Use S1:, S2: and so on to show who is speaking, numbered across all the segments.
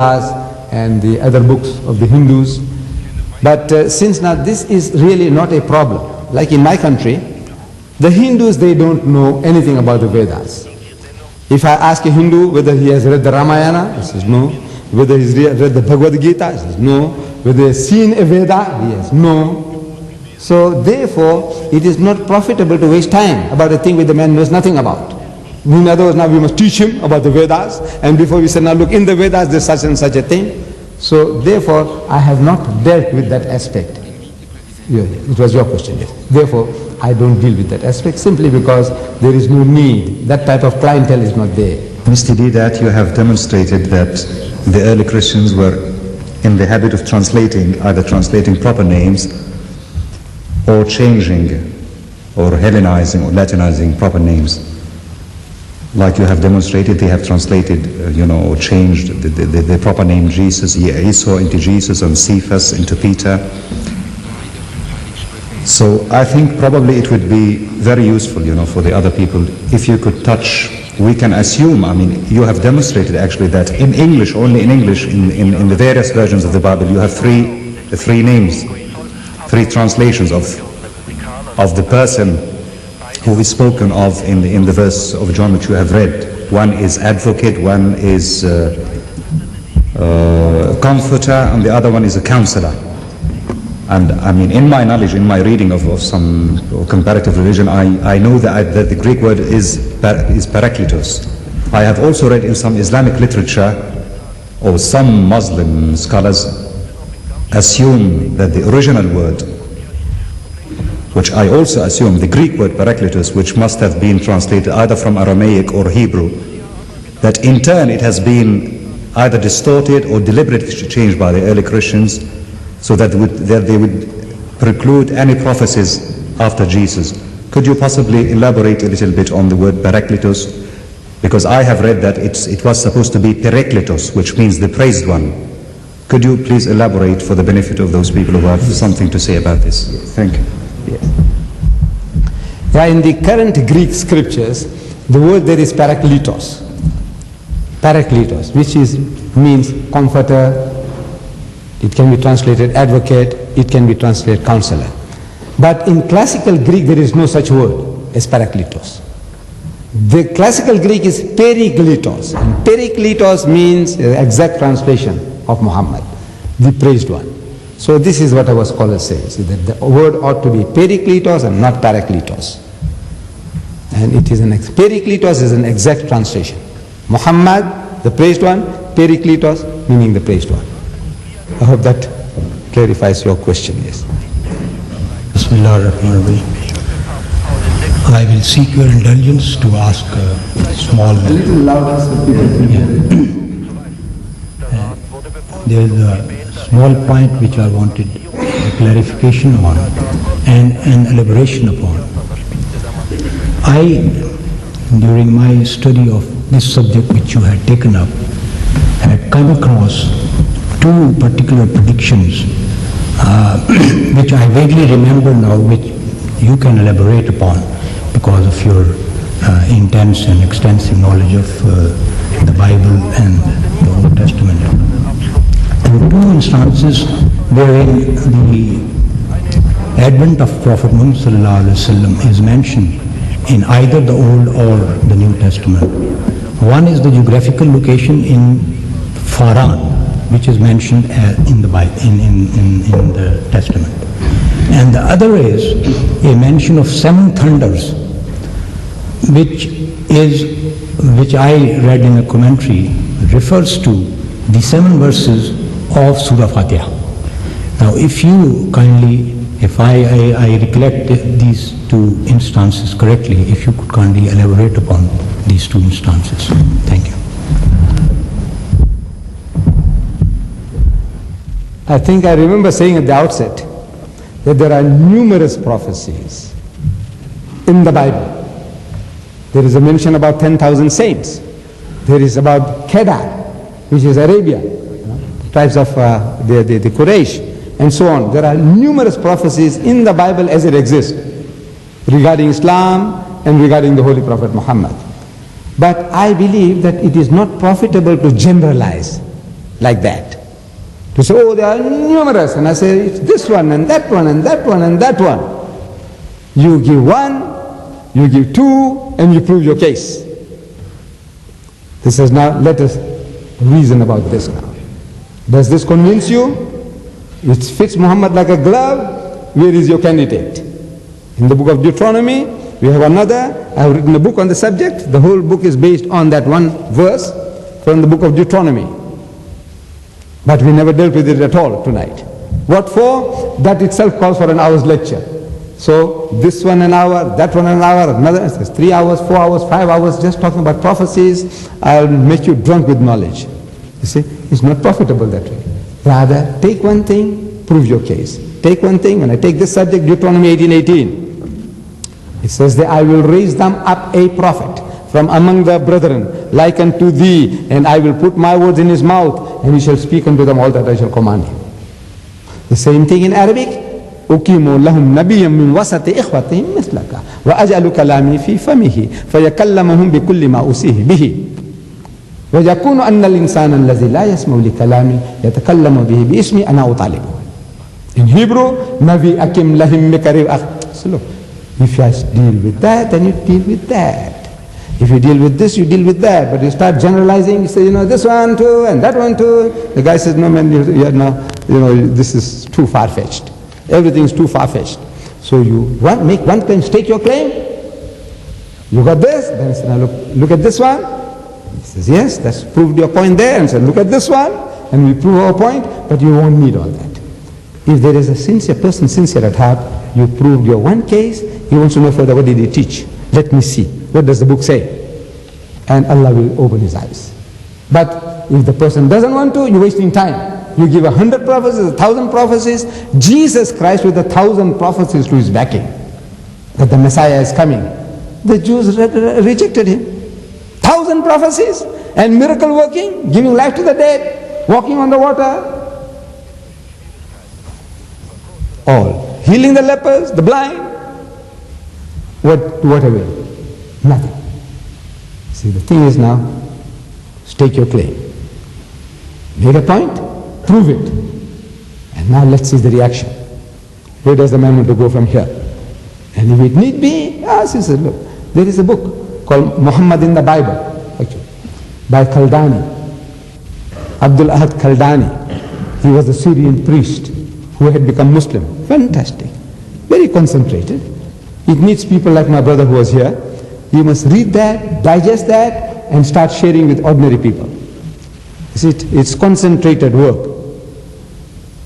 S1: and the other books of the Hindus. But since now this is really not a problem, like in my country, the Hindus, they don't know anything about the Vedas. If I ask a Hindu whether he has read the Ramayana, he says no. Whether he's read the Bhagavad Gita, he says no. Whether he has seen a Veda, he has no. So therefore, it is not profitable to waste time about a thing which the man knows nothing about. In other words, now we must teach him about the Vedas, and before we say, now look, in the Vedas there's such and such a thing. So therefore, I have not dealt with that aspect. Yeah, it was your question, yes. Therefore, I don't deal with that aspect simply because there is no need. That type of clientele is not there.
S2: Mr. D, that you have demonstrated that the early Christians were in the habit of either translating proper names or changing or Hellenizing or Latinizing proper names. Like you have demonstrated, they have translated, or changed the proper name Jesus, Esau into Jesus, and Cephas into Peter. So I think probably it would be very useful, for the other people, if you could touch. We can assume, you have demonstrated actually that in English, only in English, in the various versions of the Bible, you have three names, three translations of the person who is spoken of in the verse of John which you have read. One is advocate, one is comforter, and the other one is a counselor. And in my knowledge, in my reading of some comparative religion, I know that the Greek word is parakletos. I have also read in some Islamic literature, or some Muslim scholars assume that the original word, which I also assume, the Greek word parakletos, which must have been translated either from Aramaic or Hebrew, that in turn it has been either distorted or deliberately changed by the early Christians, so that they would preclude any prophecies after Jesus. Could you possibly elaborate a little bit on the word parakletos? Because I have read that it was supposed to be parakletos, which means the praised one. Could you please elaborate for the benefit of those people who have something to say about this?
S1: Yes.
S2: Thank you.
S1: Yes. Yeah, in the current Greek scriptures, the word there is parakletos. Parakletos, which means comforter. It can be translated advocate, it can be translated counselor. But in classical Greek there is no such word as parakletos. The classical Greek is perikletos, and perikletos means the exact translation of Muhammad, the praised one. So this is what our scholars say, that the word ought to be perikletos and not parakletos. And it is perikletos is an exact translation. Muhammad, the praised one, perikletos meaning the praised one. I hope that clarifies your question, yes.
S3: Bismillah ar-Rahman ar-Rahim. I will seek your indulgence to ask a small...
S1: A little louder so people can hear.
S3: There is a small point which I wanted a clarification on and an elaboration upon. During my study of this subject which you had taken up, had come across two particular predictions which I vaguely remember now, which you can elaborate upon because of your intense and extensive knowledge of the Bible and the Old Testament. There were two instances wherein the advent of Prophet Muhammad ﷺ is mentioned in either the Old or the New Testament. One is the geographical location in Faran, which is mentioned in the Bible, in the Testament. And the other is a mention of 7 thunders, which I read in a commentary, refers to the 7 verses of Surah Fatiha. Now, if you kindly, if I recollect these two instances correctly, if you could kindly elaborate upon these two instances. Thank you.
S1: I think I remember saying at the outset that there are numerous prophecies in the Bible. There is a mention about 10,000 saints. There is about Kedar, which is Arabia, tribes of the Quraysh, and so on. There are numerous prophecies in the Bible as it exists regarding Islam and regarding the Holy Prophet Muhammad. But I believe that it is not profitable to generalize like that. To say, oh, they are numerous, and I say, it's this one, and that one, and that one, and that one. You give one, you give two, and you prove your case. This says, now let us reason about this now. Does this convince you? It fits Muhammad like a glove. Where is your candidate? In the book of Deuteronomy, we have another. I have written a book on the subject. The whole book is based on that one verse from the book of Deuteronomy. But we never dealt with it at all tonight. What for? That itself calls for an hour's lecture. So this one an hour, that one an hour, another 3 hours, 4 hours, 5 hours, just talking about prophecies. I'll make you drunk with knowledge. You see, it's not profitable that way. Rather, take one thing, prove your case. Take one thing. When I take this subject, Deuteronomy 18:18, it says that I will raise them up a prophet from among the brethren, like unto thee, and I will put my words in his mouth, and he shall speak unto them all that I shall command him. The same thing in Arabic. أقيموا لهم نبيا من وسط إخوتهم مثلك وأجعل كلامي في فمه فيكلمهم بكل ما أوصيه به ويكون أن الإنسان الذي لا يسمع لكلامي يتكلم به باسمي أنا أطالبه. In Hebrew, Navi Akim Lahim Mikarir. So look, if you deal with that, then you deal with that. If you deal with this, you deal with that. But you start generalizing, you say, this one too, and that one too. The guy says, no man, this is too far-fetched. Everything is too far-fetched. So you make one claim, state your claim. You got this, then he says, now look at this one. He says, yes, that's proved your point there. And said, look at this one, and we prove our point, but you won't need all that. If there is a sincere person, sincere at heart, you proved your one case, he wants to know further, what did he teach? Let me see. What does the book say? And Allah will open his eyes. But if the person doesn't want to, you're wasting time. You give 100 prophecies, 1,000 prophecies. Jesus Christ with 1,000 prophecies to his backing, that the Messiah is coming. The Jews rejected him. 1,000 prophecies and miracle working, giving life to the dead, walking on the water. All. Healing the lepers, the blind. What away? Nothing. See, the thing is now, stake your claim. Make a point, prove it. And now let's see the reaction. Where does the man want to go from here? And if it need be, he says, look, there is a book called Muhammed in the Bible, actually, by Kaldani. Abdul Ahad Kaldani. He was a Syrian priest who had become Muslim. Fantastic. Very concentrated. It needs people like my brother who was here. You must read that, digest that, and start sharing with ordinary people. You see, it's concentrated work.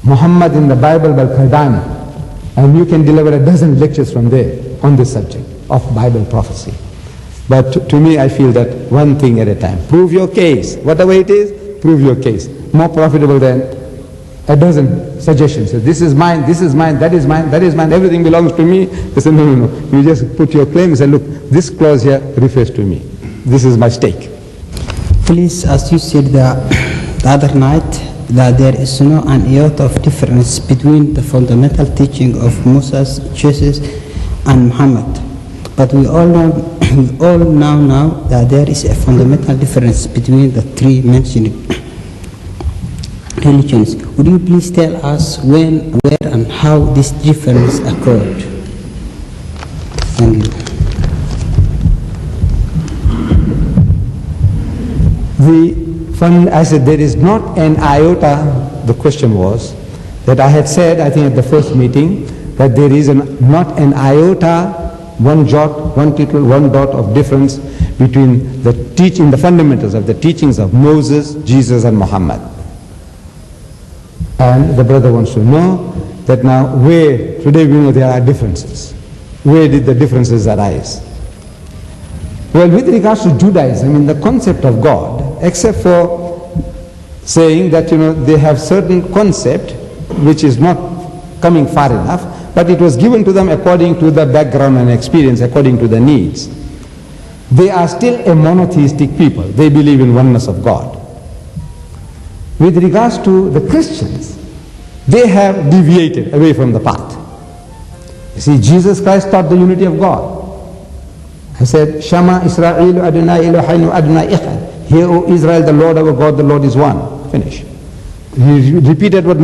S1: Muhammad in the Bible by Kaldani. And you can deliver a dozen lectures from there on this subject of Bible prophecy. But to me, I feel that one thing at a time. Prove your case. Whatever it is, prove your case. More profitable than a dozen suggestions. So this is mine, that is mine, that is mine, everything belongs to me. They say, no. You just put your claim and say, look, this clause here refers to me. This is my stake.
S4: Please, as you said the other night, that there is no an iota of difference between the fundamental teaching of Moses, Jesus, and Muhammad. But we all know now that there is a fundamental difference between the three mentioned religions. Would you please tell us when, where, and how this difference occurred? Thank you.
S1: I said there is not an iota. The question was that I had said, I think at the first meeting, that there is not an iota, one jot, one tittle, one dot of difference between the fundamentals of the teachings of Moses, Jesus, and Muhammad. And the brother wants to know that now where, today we know there are differences. Where did the differences arise? Well, with regards to Judaism, the concept of God, except for saying that, they have certain concept which is not coming far enough, but it was given to them according to the background and experience, according to the needs. They are still a monotheistic people. They believe in oneness of God. With regards to the Christians, they have deviated away from the path. You see, Jesus Christ taught the unity of God. He said, Shama Israel Adonai Eloheinu Adonai Echad. Hear, O Israel, the Lord our God, the Lord is one. Finish. He repeated what